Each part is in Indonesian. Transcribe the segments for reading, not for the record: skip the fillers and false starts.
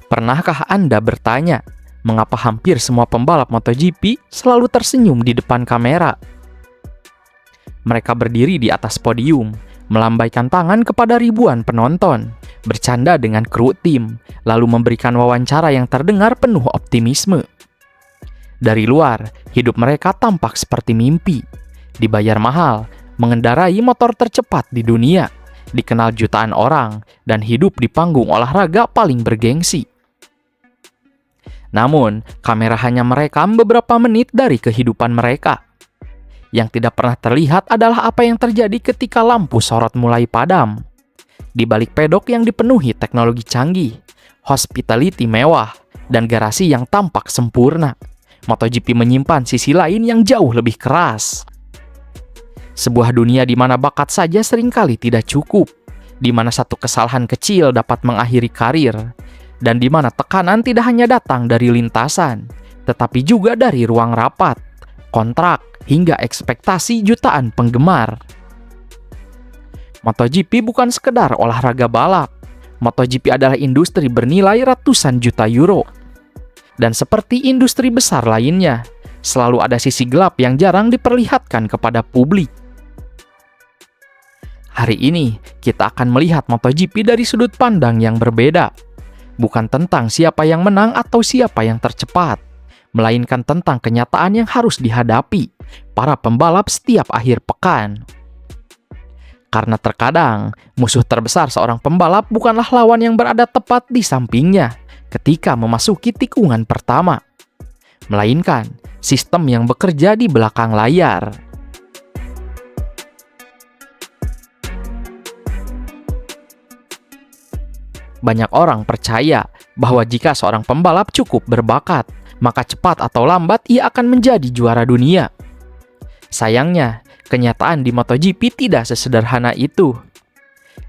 Pernahkah Anda bertanya, mengapa hampir semua pembalap MotoGP selalu tersenyum di depan kamera? Mereka berdiri di atas podium, melambaikan tangan kepada ribuan penonton, bercanda dengan kru tim, lalu memberikan wawancara yang terdengar penuh optimisme. Dari luar, hidup mereka tampak seperti mimpi. Dibayar mahal, mengendarai motor tercepat di dunia, dikenal jutaan orang, dan hidup di panggung olahraga paling bergengsi. Namun, kamera hanya merekam beberapa menit dari kehidupan mereka. Yang tidak pernah terlihat adalah apa yang terjadi ketika lampu sorot mulai padam. Di balik pedok yang dipenuhi teknologi canggih, hospitality mewah, dan garasi yang tampak sempurna, MotoGP menyimpan sisi lain yang jauh lebih keras. Sebuah dunia di mana bakat saja seringkali tidak cukup, di mana satu kesalahan kecil dapat mengakhiri karir, dan di mana tekanan tidak hanya datang dari lintasan, tetapi juga dari ruang rapat, kontrak, hingga ekspektasi jutaan penggemar. MotoGP bukan sekedar olahraga balap. MotoGP adalah industri bernilai ratusan juta euro. Dan seperti industri besar lainnya, selalu ada sisi gelap yang jarang diperlihatkan kepada publik. Hari ini, kita akan melihat MotoGP dari sudut pandang yang berbeda. Bukan tentang siapa yang menang atau siapa yang tercepat, melainkan tentang kenyataan yang harus dihadapi para pembalap setiap akhir pekan. Karena terkadang, musuh terbesar seorang pembalap bukanlah lawan yang berada tepat di sampingnya ketika memasuki tikungan pertama, melainkan sistem yang bekerja di belakang layar. Banyak orang percaya bahwa jika seorang pembalap cukup berbakat, maka cepat atau lambat ia akan menjadi juara dunia. Sayangnya, kenyataan di MotoGP tidak sesederhana itu.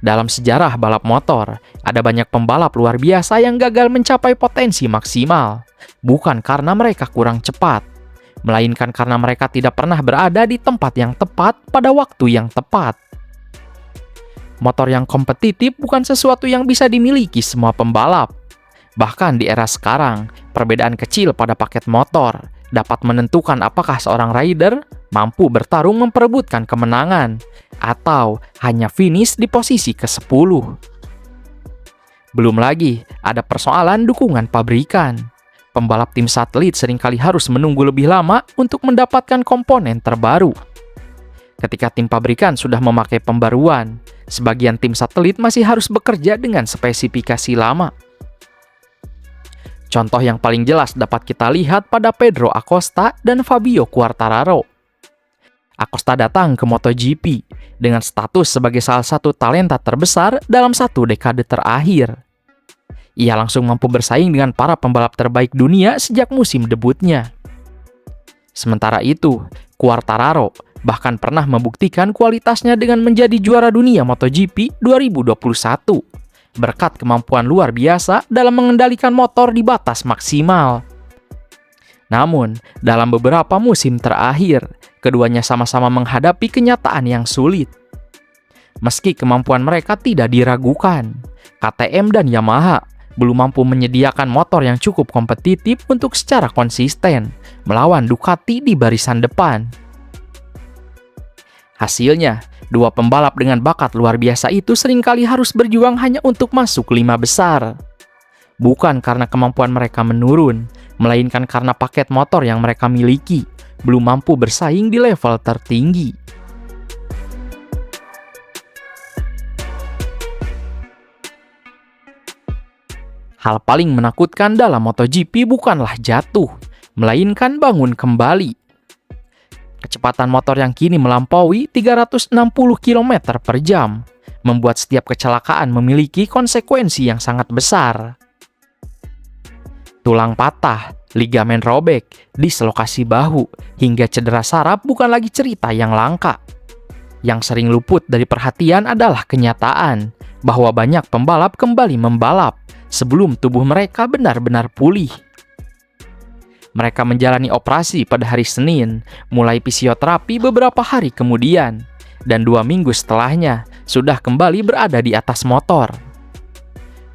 Dalam sejarah balap motor, ada banyak pembalap luar biasa yang gagal mencapai potensi maksimal, bukan karena mereka kurang cepat, melainkan karena mereka tidak pernah berada di tempat yang tepat pada waktu yang tepat. Motor yang kompetitif bukan sesuatu yang bisa dimiliki semua pembalap. Bahkan di era sekarang, perbedaan kecil pada paket motor dapat menentukan apakah seorang rider mampu bertarung memperebutkan kemenangan atau hanya finish di posisi ke-10. Belum lagi ada persoalan dukungan pabrikan. Pembalap tim satelit seringkali harus menunggu lebih lama untuk mendapatkan komponen terbaru. Ketika tim pabrikan sudah memakai pembaruan, sebagian tim satelit masih harus bekerja dengan spesifikasi lama. Contoh yang paling jelas dapat kita lihat pada Pedro Acosta dan Fabio Quartararo. Acosta datang ke MotoGP dengan status sebagai salah satu talenta terbesar dalam satu dekade terakhir. Ia langsung mampu bersaing dengan para pembalap terbaik dunia sejak musim debutnya. Sementara itu, Quartararo bahkan pernah membuktikan kualitasnya dengan menjadi juara dunia MotoGP 2021 berkat kemampuan luar biasa dalam mengendalikan motor di batas maksimal. Namun, dalam beberapa musim terakhir, keduanya sama-sama menghadapi kenyataan yang sulit. Meski kemampuan mereka tidak diragukan, KTM dan Yamaha belum mampu menyediakan motor yang cukup kompetitif untuk secara konsisten melawan Ducati di barisan depan. Hasilnya, dua pembalap dengan bakat luar biasa itu seringkali harus berjuang hanya untuk masuk 5 besar. Bukan karena kemampuan mereka menurun, melainkan karena paket motor yang mereka miliki belum mampu bersaing di level tertinggi. Hal paling menakutkan dalam MotoGP bukanlah jatuh, melainkan bangun kembali. Kecepatan motor yang kini melampaui 360 km per jam membuat setiap kecelakaan memiliki konsekuensi yang sangat besar. Tulang patah, ligamen robek, dislokasi bahu, hingga cedera saraf bukan lagi cerita yang langka. Yang sering luput dari perhatian adalah kenyataan bahwa banyak pembalap kembali membalap sebelum tubuh mereka benar-benar pulih. Mereka menjalani operasi pada hari Senin, mulai fisioterapi beberapa hari kemudian, dan 2 minggu setelahnya sudah kembali berada di atas motor.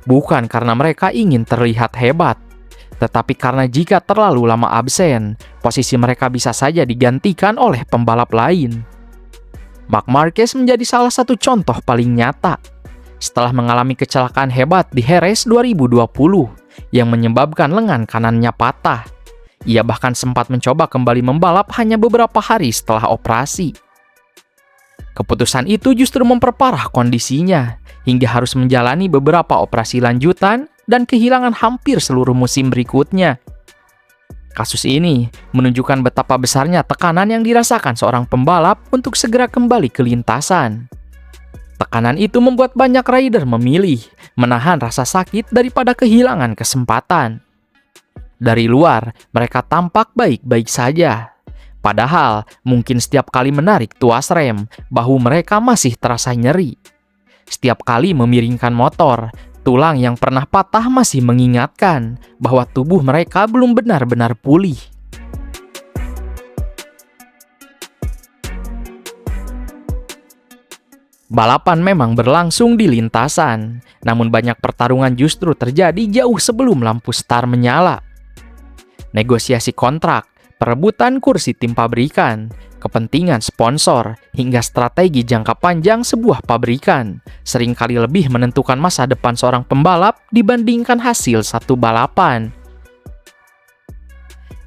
Bukan karena mereka ingin terlihat hebat, tetapi karena jika terlalu lama absen, posisi mereka bisa saja digantikan oleh pembalap lain. Marc Marquez menjadi salah satu contoh paling nyata. Setelah mengalami kecelakaan hebat di Jerez 2020 yang menyebabkan lengan kanannya patah, ia bahkan sempat mencoba kembali membalap hanya beberapa hari setelah operasi. Keputusan itu justru memperparah kondisinya, hingga harus menjalani beberapa operasi lanjutan dan kehilangan hampir seluruh musim berikutnya. Kasus ini menunjukkan betapa besarnya tekanan yang dirasakan seorang pembalap untuk segera kembali ke lintasan. Tekanan itu membuat banyak rider memilih menahan rasa sakit daripada kehilangan kesempatan. Dari luar, mereka tampak baik-baik saja. Padahal, mungkin setiap kali menarik tuas rem, bahu mereka masih terasa nyeri. Setiap kali memiringkan motor, tulang yang pernah patah masih mengingatkan bahwa tubuh mereka belum benar-benar pulih. Balapan memang berlangsung di lintasan, namun banyak pertarungan justru terjadi jauh sebelum lampu start menyala. Negosiasi kontrak, perebutan kursi tim pabrikan, kepentingan sponsor, hingga strategi jangka panjang sebuah pabrikan seringkali lebih menentukan masa depan seorang pembalap dibandingkan hasil satu balapan.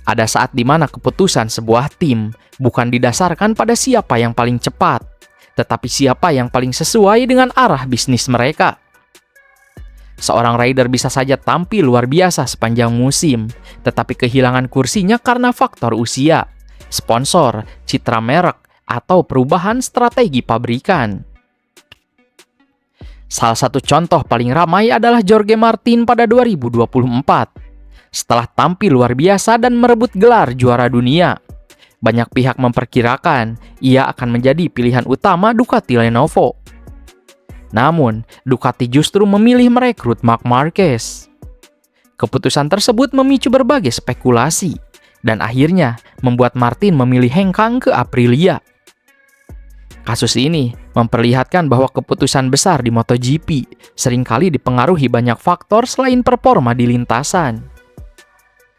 Ada saat di mana keputusan sebuah tim bukan didasarkan pada siapa yang paling cepat, tetapi siapa yang paling sesuai dengan arah bisnis mereka. Seorang rider bisa saja tampil luar biasa sepanjang musim, tetapi kehilangan kursinya karena faktor usia, sponsor, citra merek, atau perubahan strategi pabrikan. Salah satu contoh paling ramai adalah Jorge Martin pada 2024. Setelah tampil luar biasa dan merebut gelar juara dunia, banyak pihak memperkirakan ia akan menjadi pilihan utama Ducati Lenovo. Namun, Ducati justru memilih merekrut Marc Marquez. Keputusan tersebut memicu berbagai spekulasi, dan akhirnya membuat Martin memilih hengkang ke Aprilia. Kasus ini memperlihatkan bahwa keputusan besar di MotoGP seringkali dipengaruhi banyak faktor selain performa di lintasan.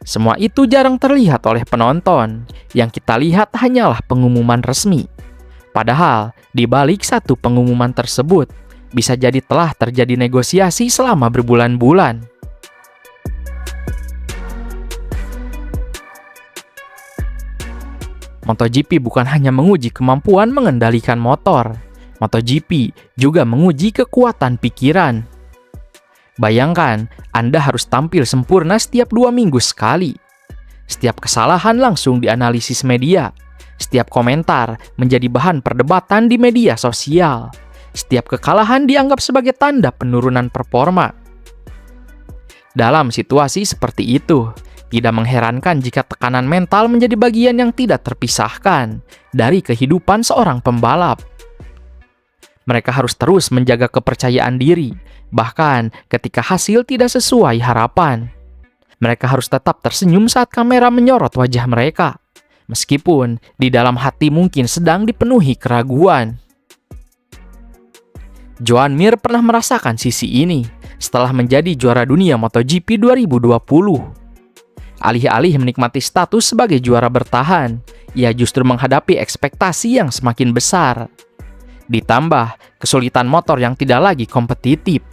Semua itu jarang terlihat oleh penonton, yang kita lihat hanyalah pengumuman resmi. Padahal, di balik satu pengumuman tersebut, bisa jadi telah terjadi negosiasi selama berbulan-bulan. MotoGP bukan hanya menguji kemampuan mengendalikan motor, MotoGP juga menguji kekuatan pikiran. Bayangkan, Anda harus tampil sempurna setiap 2 minggu sekali. Setiap kesalahan langsung dianalisis media. Setiap komentar menjadi bahan perdebatan di media sosial. Setiap kekalahan dianggap sebagai tanda penurunan performa. Dalam situasi seperti itu, tidak mengherankan jika tekanan mental menjadi bagian yang tidak terpisahkan dari kehidupan seorang pembalap. Mereka harus terus menjaga kepercayaan diri, bahkan ketika hasil tidak sesuai harapan. Mereka harus tetap tersenyum saat kamera menyorot wajah mereka, meskipun di dalam hati mungkin sedang dipenuhi keraguan. Joan Mir pernah merasakan sisi ini setelah menjadi juara dunia MotoGP 2020. Alih-alih menikmati status sebagai juara bertahan, ia justru menghadapi ekspektasi yang semakin besar. Ditambah kesulitan motor yang tidak lagi kompetitif.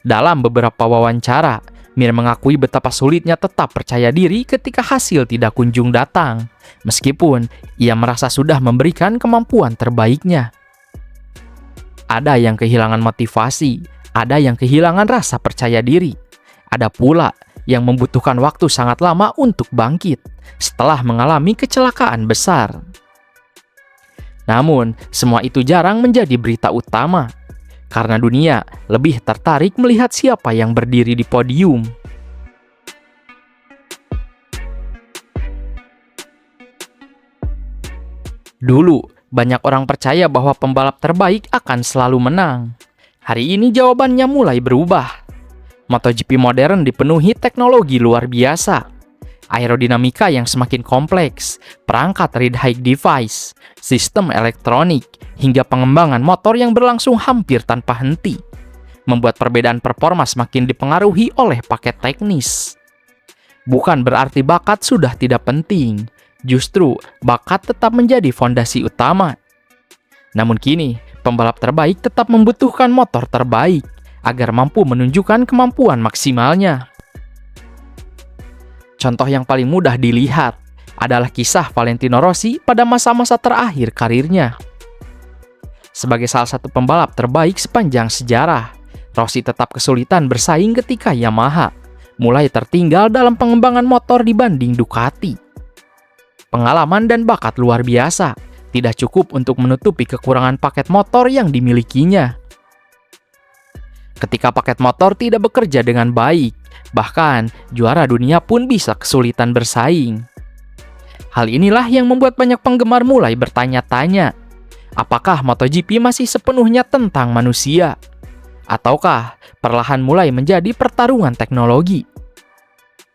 Dalam beberapa wawancara, Mir mengakui betapa sulitnya tetap percaya diri ketika hasil tidak kunjung datang, meskipun ia merasa sudah memberikan kemampuan terbaiknya. Ada yang kehilangan motivasi, ada yang kehilangan rasa percaya diri, ada pula yang membutuhkan waktu sangat lama untuk bangkit setelah mengalami kecelakaan besar. Namun, semua itu jarang menjadi berita utama, karena dunia lebih tertarik melihat siapa yang berdiri di podium. Dulu, banyak orang percaya bahwa pembalap terbaik akan selalu menang. Hari ini jawabannya mulai berubah. MotoGP modern dipenuhi teknologi luar biasa. Aerodinamika yang semakin kompleks, perangkat ride height device, sistem elektronik, hingga pengembangan motor yang berlangsung hampir tanpa henti. membuat perbedaan performa semakin dipengaruhi oleh paket teknis. Bukan berarti bakat sudah tidak penting, justru bakat tetap menjadi fondasi utama. Namun kini, pembalap terbaik tetap membutuhkan motor terbaik agar mampu menunjukkan kemampuan maksimalnya. Contoh yang paling mudah dilihat adalah kisah Valentino Rossi pada masa-masa terakhir karirnya. Sebagai salah satu pembalap terbaik sepanjang sejarah, Rossi tetap kesulitan bersaing ketika Yamaha mulai tertinggal dalam pengembangan motor dibanding Ducati. Pengalaman dan bakat luar biasa tidak cukup untuk menutupi kekurangan paket motor yang dimilikinya. Ketika paket motor tidak bekerja dengan baik, bahkan juara dunia pun bisa kesulitan bersaing. Hal inilah yang membuat banyak penggemar mulai bertanya-tanya, apakah MotoGP masih sepenuhnya tentang manusia? Ataukah perlahan mulai menjadi pertarungan teknologi?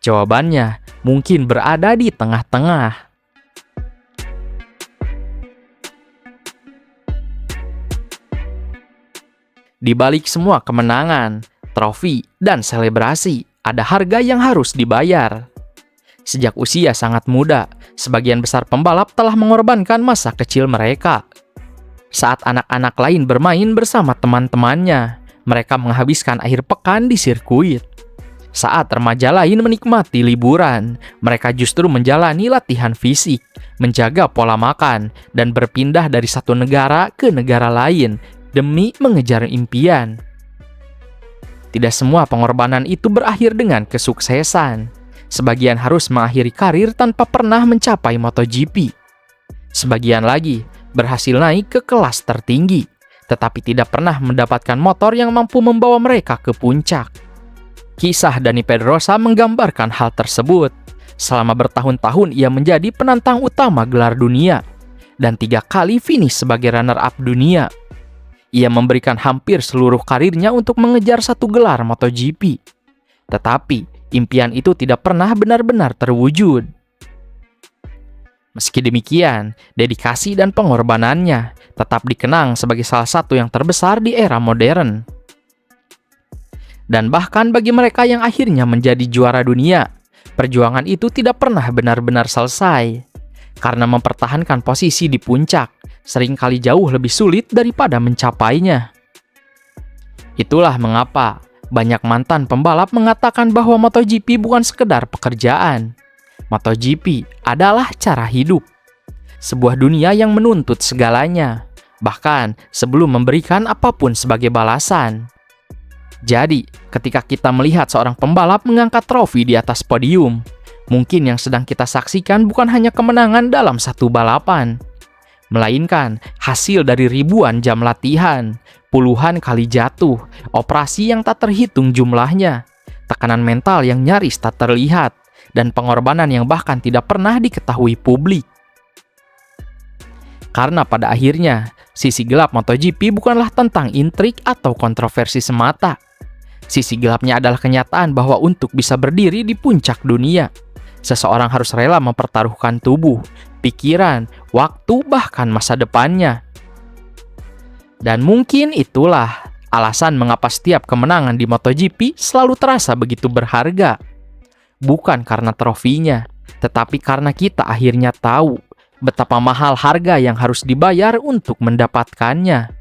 Jawabannya mungkin berada di tengah-tengah. Di balik semua kemenangan, trofi, dan selebrasi, ada harga yang harus dibayar. Sejak usia sangat muda, sebagian besar pembalap telah mengorbankan masa kecil mereka. Saat anak-anak lain bermain bersama teman-temannya, mereka menghabiskan akhir pekan di sirkuit. Saat remaja lain menikmati liburan, mereka justru menjalani latihan fisik, menjaga pola makan, dan berpindah dari satu negara ke negara lain demi mengejar impian. Tidak semua pengorbanan itu berakhir dengan kesuksesan. Sebagian harus mengakhiri karir tanpa pernah mencapai MotoGP. Sebagian lagi berhasil naik ke kelas tertinggi, tetapi tidak pernah mendapatkan motor yang mampu membawa mereka ke puncak. Kisah Dani Pedrosa menggambarkan hal tersebut. Selama bertahun-tahun ia menjadi penantang utama gelar dunia, dan 3 kali finish sebagai runner-up dunia. Ia memberikan hampir seluruh karirnya untuk mengejar 1 gelar MotoGP. Tetapi, impian itu tidak pernah benar-benar terwujud. Meski demikian, dedikasi dan pengorbanannya tetap dikenang sebagai salah satu yang terbesar di era modern. Dan bahkan bagi mereka yang akhirnya menjadi juara dunia, perjuangan itu tidak pernah benar-benar selesai. Karena mempertahankan posisi di puncak seringkali jauh lebih sulit daripada mencapainya. Itulah mengapa banyak mantan pembalap mengatakan bahwa MotoGP bukan sekedar pekerjaan. MotoGP adalah cara hidup. Sebuah dunia yang menuntut segalanya, bahkan sebelum memberikan apapun sebagai balasan. Jadi, ketika kita melihat seorang pembalap mengangkat trofi di atas podium, mungkin yang sedang kita saksikan bukan hanya kemenangan dalam satu balapan, melainkan hasil dari ribuan jam latihan, puluhan kali jatuh, operasi yang tak terhitung jumlahnya, tekanan mental yang nyaris tak terlihat, dan pengorbanan yang bahkan tidak pernah diketahui publik. Karena pada akhirnya, sisi gelap MotoGP bukanlah tentang intrik atau kontroversi semata. Sisi gelapnya adalah kenyataan bahwa untuk bisa berdiri di puncak dunia, seseorang harus rela mempertaruhkan tubuh, pikiran, waktu, bahkan masa depannya. Dan mungkin itulah alasan mengapa setiap kemenangan di MotoGP selalu terasa begitu berharga. Bukan karena trofinya, tetapi karena kita akhirnya tahu betapa mahal harga yang harus dibayar untuk mendapatkannya.